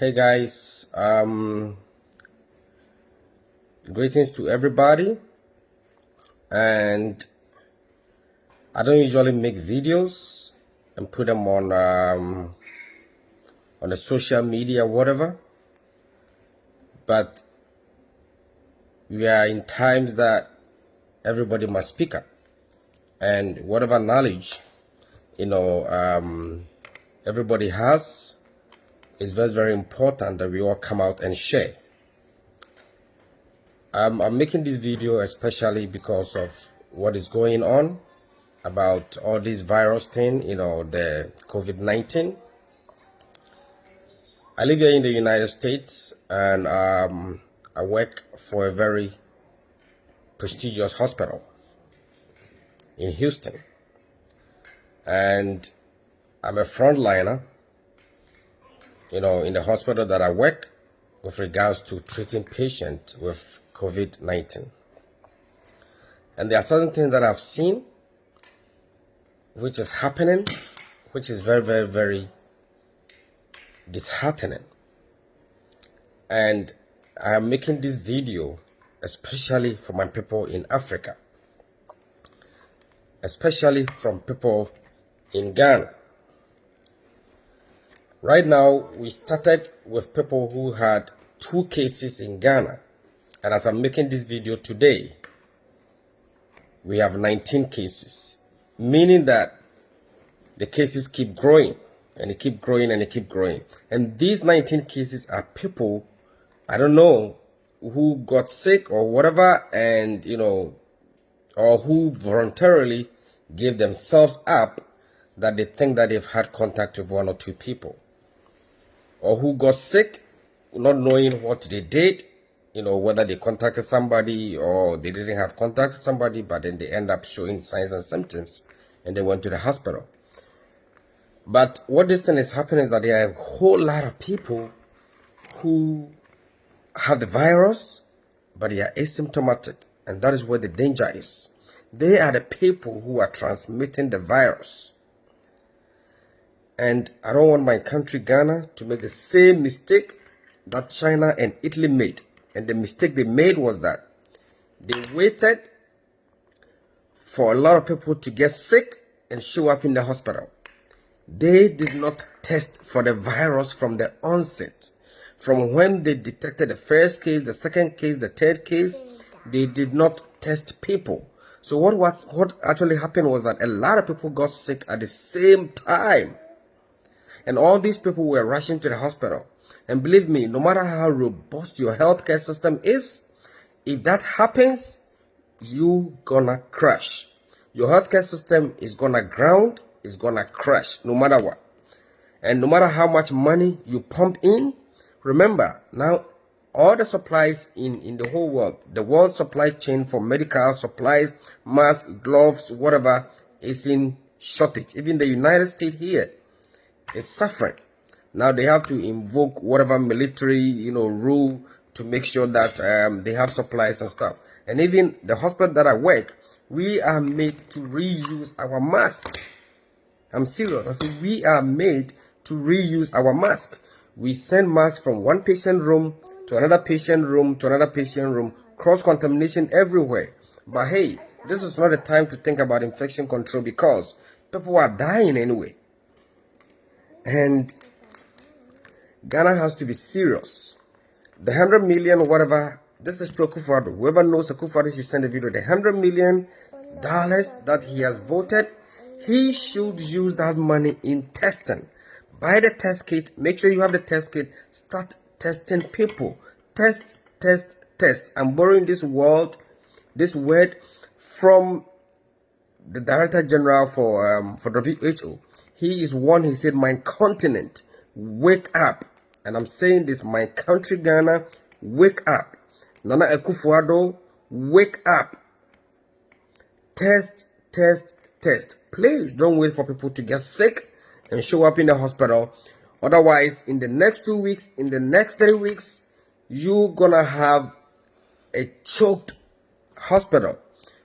Hey guys, greetings to everybody. And I don't usually make videos and put them on the social media, whatever. But we are in times that everybody must speak up, and whatever knowledge everybody has is very, very important that we all come out and share. I'm making this video especially because of what is going on about all this virus thing, the COVID-19. I live here in the United States, and I work for a very prestigious hospital in Houston. And I'm a frontliner, in the hospital that I work with regards to treating patients with COVID-19. And there are certain things that I've seen which is happening, which is very, very, very disheartening. And I am making this video especially for my people in Africa, especially from people in Ghana. Right now, we started with people who had 2 cases in Ghana. And as I'm making this video today, we have 19 cases, meaning that the cases keep growing, and they keep growing, and they keep growing. And these 19 cases are people, I don't know, who got sick or whatever, and, or who voluntarily gave themselves up that they think that they've had contact with 1 or 2 people, or who got sick not knowing what they did, whether they contacted somebody or they didn't have contact with somebody, but then they end up showing signs and symptoms and they went to the hospital. But what this thing is happening is that there are a whole lot of people who have the virus, but they are asymptomatic, and that is where the danger is. They are the people who are transmitting the virus. And I don't want my country, Ghana, to make the same mistake that China and Italy made. And the mistake they made was that they waited for a lot of people to get sick and show up in the hospital. They did not test for the virus from the onset. From when they detected the first case, the second case, the third case, they did not test people. So what actually happened was that a lot of people got sick at the same time. And all these people were rushing to the hospital. And believe me, no matter how robust your healthcare system is, if that happens, you gonna crash. Your healthcare system is gonna ground, is gonna crash, no matter what. And no matter how much money you pump in, remember, now all the supplies in the whole world, the world supply chain for medical supplies, masks, gloves, whatever, is in shortage. Even the United States here is suffering. Now they have to invoke whatever military, rule to make sure that they have supplies and stuff. And even the hospital that I work, we are made to reuse our mask. I'm serious. I say we are made to reuse our mask. We send masks from one patient room to another patient room to another patient room, cross-contamination everywhere. But hey, this is not the time to think about infection control because people are dying anyway. And Ghana has to be serious. The 100 million, whatever, this is to Akufo-Addo. Whoever knows Akufo-Addo should send a video. The $100 million that he has voted, he should use that money in testing. Buy the test kit. Make sure you have the test kit. Start testing people. Test, test, test. I'm borrowing this word from the Director General for WHO. He is one, he said, my continent, wake up. And I'm saying this, my country, Ghana, wake up. Nana Akufo-Addo, wake up. Test, test, test. Please don't wait for people to get sick and show up in the hospital. Otherwise, in the next 2 weeks, in the next 3 weeks, you're gonna have a choked hospital.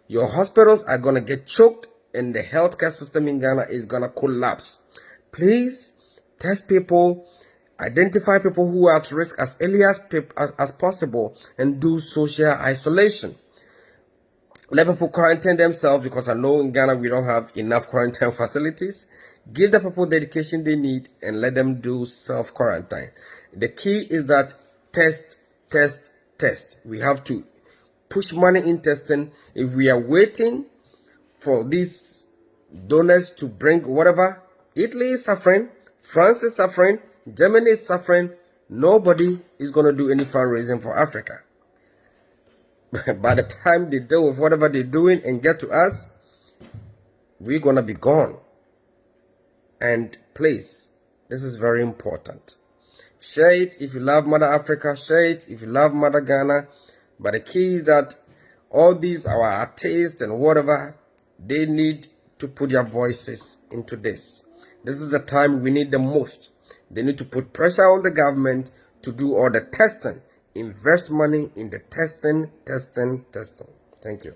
Your hospitals are gonna get choked and the healthcare system in Ghana is gonna collapse. Please test people. Identify people who are at risk as early as possible and do social isolation. Let people quarantine themselves, because I know in Ghana we don't have enough quarantine facilities. Give the people the education they need and let them do self-quarantine. The key is that test, test, test. We have to push money in testing. If we are waiting for these donors to bring whatever, Italy is suffering, France is suffering, Germany is suffering, nobody is going to do any fundraising for Africa. By the time they deal with whatever they're doing and get to us, we're going to be gone. And please, this is very important. Share it if you love Mother Africa. Share it if you love Mother Ghana. But the key is that all these, our artists and whatever, they need to put their voices into this. This is the time we need the most. They need to put pressure on the government to do all the testing. Invest money in the testing. Thank you.